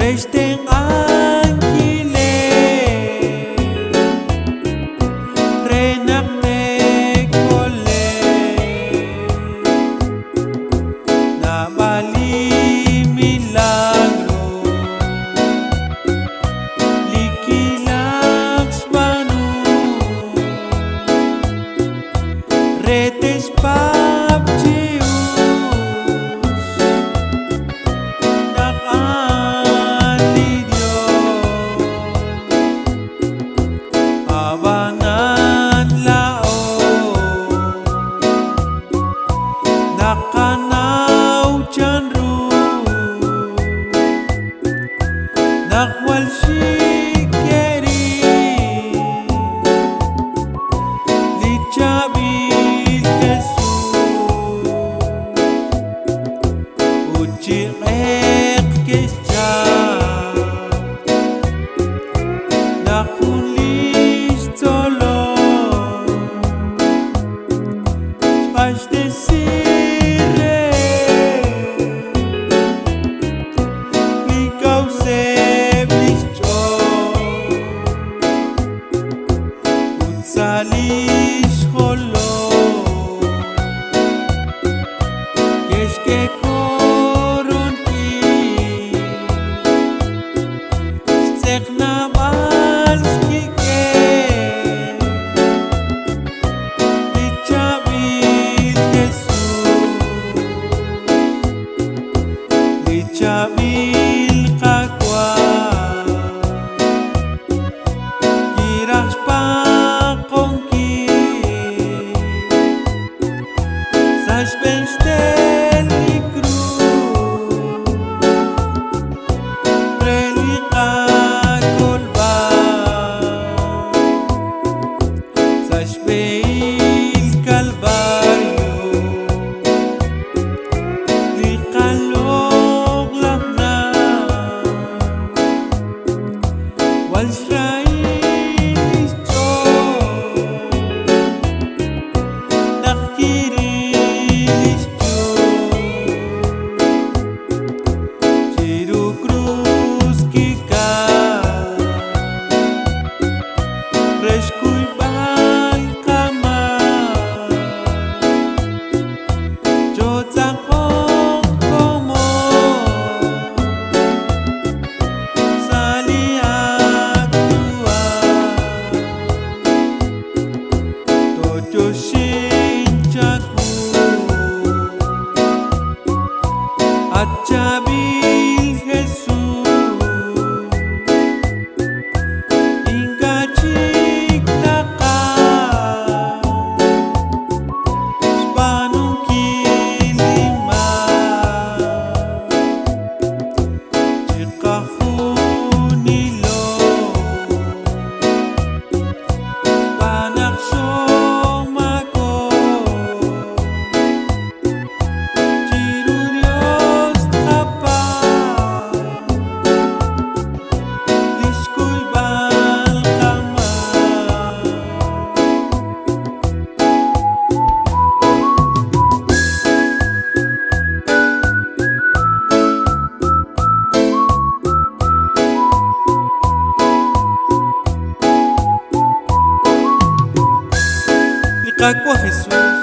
Rechten angkile Renak nekole Nabali milagro Likilax manu Retes papjius Nakani Diyos Abangan lao Nakanaw tiyanru Nakwal shikeri Lichabil Jesus Uchi ek kesya Nakulis tolo Pashte sire Ikaw seblis Unsalis holo Keske koron ki Stek na malski ke Lichabil Jesus Lichabil kakwa Kiras pakongki Sas benstel ikru Prelika kolba Sas beil kalbaryo Likalog lakna Wal Israel Nakkiris Ciru cruz kika Reskuy bal kama Jotzak komo Saliat tua Tojo shinchaku Achabil Jesus Inga chiktaka Spanung kilima Chikahunilo Panak somako Ciru Dios tapa Liskuy bal kama Likakwa Jesus